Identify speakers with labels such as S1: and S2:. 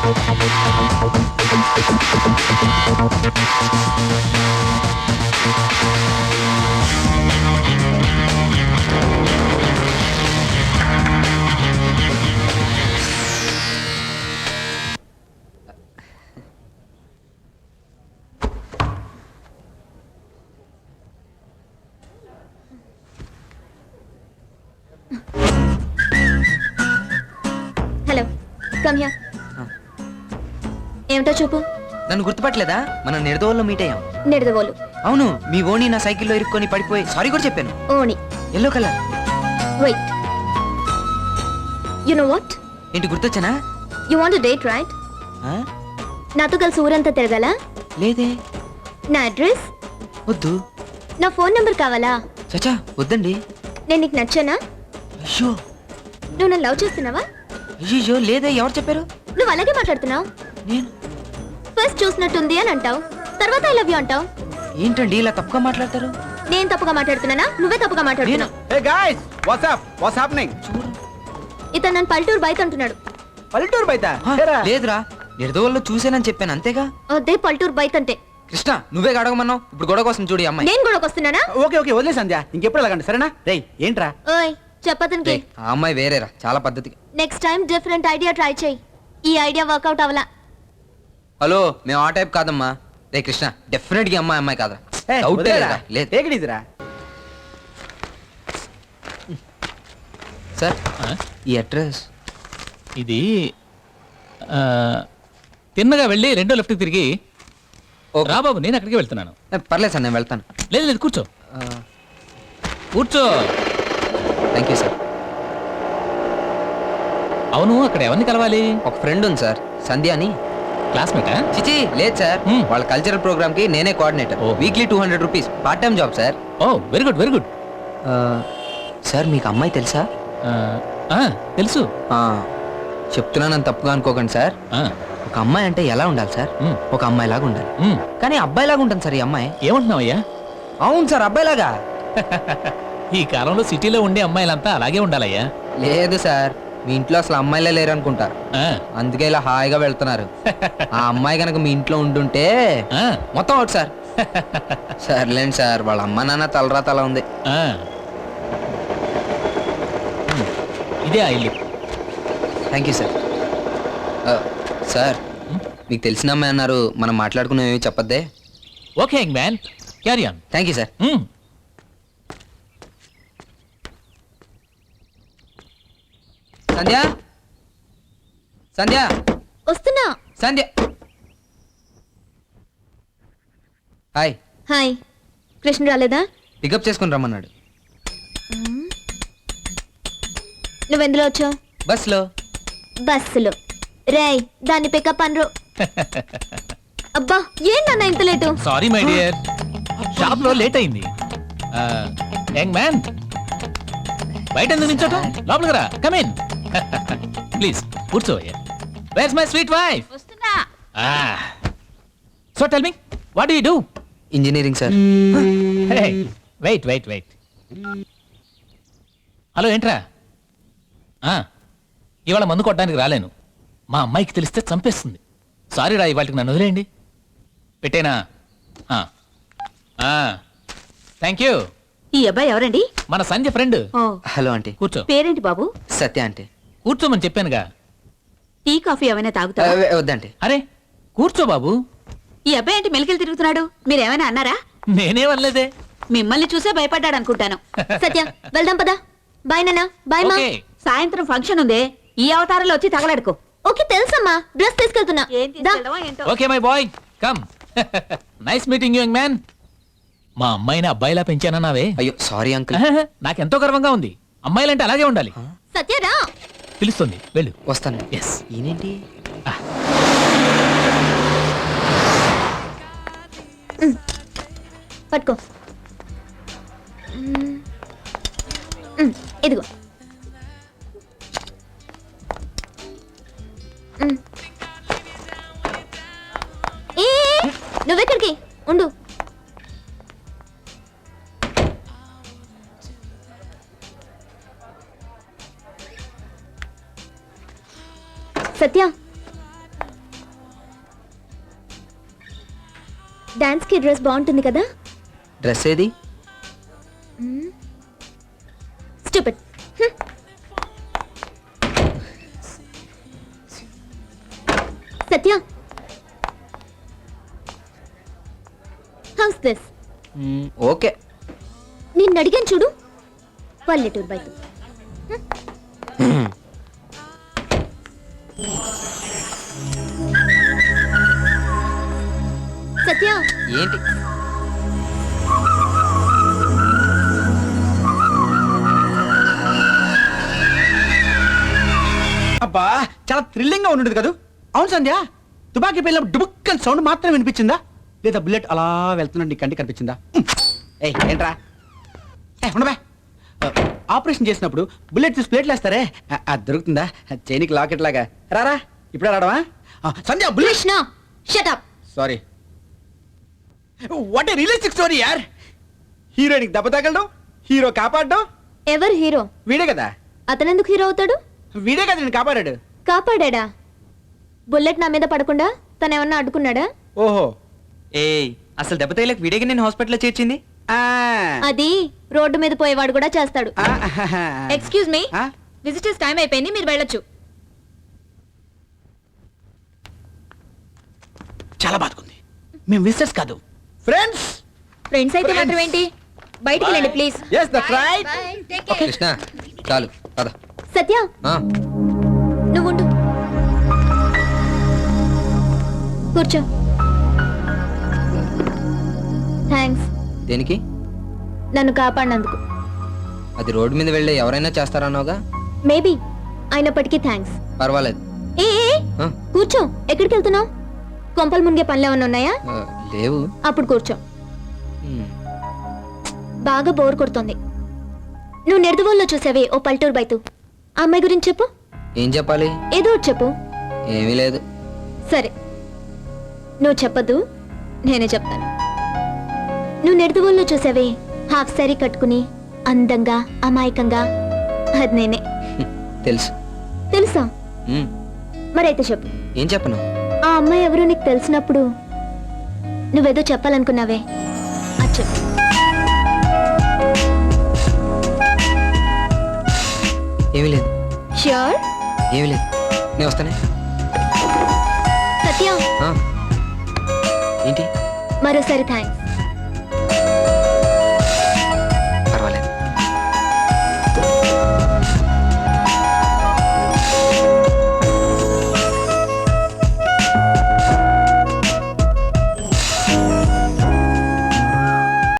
S1: Hello, come here. ఏమిటో చూపు.
S2: నన్ను గుర్తుపట్టలేదా? మనం నిర్దోల్లో మీట్ అయ్యాం.
S1: నిడదవోలు.
S2: అవును, మీ ఓణి నా సైకిల్లో ఇరుక్కొని పడిపోయి సారీ కూడా చెప్పాను.
S1: ఓణి.
S2: Yellow colour.
S1: Wait. You know what?
S2: ఏంటి గుర్తొచ్చానా?
S1: You want to date right? నాతో కలిసి ఊరంతా తిరగాల?
S2: లేదే.
S1: నా అడ్రస్?
S2: వద్దు.
S1: నా ఫోన్ నంబర్ కావాలా?
S2: చచ్చా వద్దండి.
S1: నేను నీకు నచ్చానా?
S2: అయ్యో.
S1: నువ్వు నన్ను లవ్ చేస్తున్నావా?
S2: అయ్యో లేదే. ఎవరు చెప్పారు?
S1: నువ్వు అలాగే మాట్లాడుతున్నావు.
S2: నేను
S1: ఫస్ట్ చూసినట్టుంది అని అంటావు, తర్వాత ఐ లవ్ యూ అంటావు.
S2: ఏంటండి ఇలా తప్పుగా మాట్లాడతారు?
S1: నేను తప్పుగా మాట్లాడుతున్నానా? నువ్వే తప్పుగా మాట్లాడుతున్నావు.
S3: Hey guys, what's up? What's happening?
S1: ఇతను నన్ను పల్లెటూరు బయట అంటున్నాడు.
S3: పల్లెటూరు బయట?
S2: లేదురా, నిర్దోల్లో చూసానని చెప్పాను అంతేగా.
S1: అదే పల్లెటూరు బయట అంటే.
S2: కృష్ణ నువ్వే అడగమన్నావు. ఇప్పుడు గొడవ కోసం చూడు ఈ అమ్మాయి.
S1: నేను కూడా వస్తున్నానా?
S3: ఓకే ఓకే వదిలే సంధ్య, ఇంకెప్పుడు అలాగండి సరేనా? రేయ్ ఏంట్రా?
S1: ఓయ్ చెప్పతనికి.
S2: రేయ్, ఆ అమ్మాయి వేరేరా, చాలా పద్ధతిగా.
S1: Next time different idea try చేయి. ఈ ఐడియా వర్కౌట్ అవ్వలా.
S2: హలో, మేము ఆ టైప్ కాదమ్మా. రే కృష్ణ, డెఫినెట్ గా అమ్మాయి కాదా? డౌటే లేదా? లేదు.
S3: టేక్ ఇట్ ఈజీరా.
S2: సార్ ఈ అడ్రస్
S4: ఇది తిన్నగా వెళ్ళి రెండో లెఫ్ట్ తిరిగి
S2: ఓకే.
S4: రా బాబు, నేను అక్కడికి వెళ్తున్నాను.
S2: పర్లేదు సార్, నేను వెళ్తాను.
S4: లేదు లేదు, కూర్చో కూర్చో.
S2: Thank you sir.
S4: అవును, అక్కడ ఎవరిని కలవాలి?
S2: ఒక ఫ్రెండ్ ఉంది సార్, సంధ్య అని.
S4: క్లాస్మేటా?
S2: చిచి లేదు సార్, వాళ్ళ కల్చరల్ ప్రోగ్రామ్ కి నేనే coordinator.
S4: Oh.
S2: Weekly 200 rupees part time job sir.
S4: Oh very good very good.
S2: Sir మీకు అమ్మాయి తెలుసా?
S4: తెలుసు.
S2: చెప్తున్నానని తప్పుగా అనుకోకండి సార్. ఒక అమ్మాయి అంటే ఎలా ఉండాలి సార్? ఒక అమ్మాయి లాగా ఉండాలి, కానీ అబ్బాయి లాగా ఉంటుంది సార్ ఈ అమ్మాయి.
S4: ఏమంటున్నావయ్యా?
S2: అవును సార్, అబ్బాయి లాగా.
S4: ఈ కాలంలో సిటీలో ఉండే అమ్మాయిలంతా అలాగే ఉండాలయ్యా.
S2: లేదు సార్, మీ ఇంట్లో అసలు అమ్మాయిలే లేరు అనుకుంటా,
S4: ఆ,
S2: అందుకే ఇలా హాయిగా వెళ్తున్నారు. ఆ అమ్మాయి కనుక మీ ఇంట్లో ఉండుంటే
S4: ఆ,
S2: మొత్తం అవుట్ సార్. సర్లేండి సార్, వాళ్ళ అమ్మ నాన్న తలరా తల ఉంది.
S4: ఆ. ఇదే ఆ ఇల్లు.
S2: Thank you sir. సార్ మీకు తెలిసిన అమ్మాయి అన్నారు, మనం మాట్లాడుకునేవి చెప్పద్దే.
S4: Okay young man, carry on.
S2: Thank you sir. Sandhya, Sandhya,
S1: వస్తున్నా.
S2: సంధ్య. హాయ్.
S1: హాయ్. కృష్ణ రాలేదా?
S2: పికప్ చేసుకుని రమ్మన్నాడు.
S1: నువ్వెందులో వచ్చావు?
S2: బస్లో.
S1: బస్సులో. రేయ్, దాన్ని పికప్ అనరు. అబ్బా ఏంటన్నా ఇంత late?
S4: Sorry my dear, shop లో లేట్ అయింది. యంగ్ మ్యాన్, బయట ఎందుకు నించోటం? లోపలికి రా, కమ్ ఇన్. ప్లీజ్ కూర్చోయ్యా. Where's my sweet wife?
S1: వస్తున్నా.
S4: So tell me, what do you do?
S2: Engineering sir.
S4: Wait wait wait. Hello ఏంట్రా? ఇవాళ మందు కొట్టడానికి రాలేను. మా అమ్మాయికి తెలిస్తే చంపేస్తుంది. సారీ రా, ఇవాళకి నన్ను వదిలేయండి. పెట్టేనా? Thank you.
S5: ఈ అబ్బాయి ఎవరండి?
S4: మన సంధ్య ఫ్రెండ్.
S2: Hello aunty.
S4: కూర్చో.
S5: పేరేంటి బాబు?
S2: సత్య ఆంటీ.
S4: కూర్చోమని చెప్పానుగా.
S5: టీ కాఫీ ఏమైనా తాగుతావా?
S2: వద్దంటే.
S4: అరే కూర్చో బాబు.
S5: ఈ అబ్బాయి ఏంటి మెలికలు తిరుగుతున్నాడు? మీరేమైనా అన్నారా?
S4: నేనే వల్లేదే.
S5: మిమ్మల్ని చూసే భయపడ్డాడు అనుకుంటాను.
S1: సత్య వెళ్దాం పదా. బాయ్ నాన్న. బాయ్ మా.
S4: ఓకే.
S5: సాయంత్రం ఫంక్షన్ ఉందే, ఈ అవతారంలో వచ్చి తగలడుకో.
S1: ఓకే తెలుసమ్మా, డ్రెస్ తీసుకెళ్తున్నా.
S5: ఏం తీసుకెళ్దామో ఏంటో.
S4: Okay my boy, come. Nice meeting you young man. మా అమ్మాయిని అబ్బాయిలా పెంచానన్నావే.
S2: అయ్యో సారీ అంకుల్.
S4: నాకెంతో గర్వంగా ఉంది. అమ్మాయిలంటే అలాగే ఉండాలి.
S1: సత్య రా.
S4: పిలుస్తుంది, వెళ్ళు.
S2: వస్తాను.
S4: ఎస్.
S2: ఈయనేంటి?
S1: పట్టుకో. ఇదిగో. ఏ నువ్వెక్కడికి ఉండు. సత్య డాన్స్ కి డ్రెస్ బాగుంటుంది కదా?
S2: డ్రెస్ ఏది?
S1: Stupid. Satya, house this?
S2: Okay.
S1: నిన్ను అడిగాను చూడు, పల్లెటూరు బయట. సత్య,
S2: ఏంటి?
S3: అబ్బా చాలా థ్రిల్లింగ్ గా ఉండదు కదా. అవును సంధ్య, తుపాకీ పేలినప్పుడు డుబుక్ అని సౌండ్ మాత్రం వినిపించిందా, లేదా బుల్లెట్ అలా వెళ్తున్నట్టు నీ కంటి కనిపించిందా? ఏయ్ ఏంట్రా, ఉండబా. ఆపరేషన్ చేసినప్పుడు బుల్లెట్ తీసి ప్లేట్లు వేస్తారే, అది దొరుకుతుందా? చైనీకి లాకెట్ లాగా. రారా ఇప్పుడే రావడమా? Sandhya bullet.
S1: Krishna, shut up.
S3: Sorry. What a realistic story యార్. హీరోయిన్కి దెబ్బ తగలడం, హీరో కాపాడడం.
S1: ఎవరు హీరో?
S3: వీడే కదా.
S1: అతనెందుకు హీరో అవుతాడు?
S3: వీడే కదా నేను కాపాడాడు.
S1: కాపాడా? బుల్లెట్ నా మీద పడకుండా తనేమన్నా అడ్డుకున్నాడా?
S3: ఓహో.
S2: ఏయ్, అసలు దెబ్బ తగిలేక వీడికి నేను హాస్పిటల్లో చేర్చింది.
S3: ఆ.
S1: అది రోడ్డు మీద పోయేవాడు కూడా చేస్తాడు.
S3: ఆ.
S5: ఎక్స్క్యూజ్ మీ,
S3: ఆ?
S5: విజిటర్స్ టైం అయిపోయింది, మీరు వెళ్ళొచ్చు.
S3: చాలా బాధకుంది. మేము విజిటర్స్ కాదు, ఫ్రెండ్స్.
S5: ఫ్రెండ్స్ అయితే మాత్రం ఏంటి? బయటికి వెళ్ళండి please.
S3: yes that's right.
S2: Krishna చాలు పద.
S1: సత్య,
S2: ఆ,
S1: నువ్వు ఉండు. కూర్చో. థ్యాంక్స్,
S2: దేనికి?
S1: నన్ను కాపాడినందుకు.
S2: అది రోడ్డు మీద వెళ్ళి ఎవరైనా చేస్తారన్నావుగా.
S1: మేబీ, అయినప్పటికీ థ్యాంక్స్.
S2: పర్వాలేదు.
S1: ఏ ఏ,
S2: ఆ,
S1: కూర్చో. ఎక్కడికి వెళ్తున్నావు? కొంపలు మునిగే పనులు ఏమన్నా ఉన్నాయా?
S2: ఆ, లేవు.
S1: అప్పుడు కూర్చో.
S2: ఉమ్,
S1: బాగా బోర్ కొడుతోంది. నువ్వు నెరదవోల్లో చూసావే ఓ పల్లెటూరు బయతు, ఆ అమ్మాయి గురించి చెప్పు.
S2: ఏం చెప్పాలి?
S1: ఏదో ఒకటి చెప్పు.
S2: ఏమీ లేదు.
S1: సరే, నువ్వు చెప్పద్దు, నేనే చెప్తాను. నువ్వు నెరదవోల్లో చూసావే హాఫ్ సారీ కట్టుకుని అందంగా అమాయకంగా, అది నేనే.
S2: తెలుసు.
S1: తెలుసా?
S2: ఉమ్,
S1: మరైతే చెప్పు.
S2: ఏం చెప్పను?
S1: ఆ అమ్మాయి ఎవరో నీకు తెలిసినప్పుడు నువ్వేదో చెప్పాలనుకున్నావే, అది చెప్పు.
S2: ఏమీ లేదు.
S1: ష్యూర్?
S2: ఏమీ లేదు. నేను వస్తానే.
S1: సత్య,
S2: ఆ, ఏంటి?
S1: మరోసారి థ్యాంక్స్.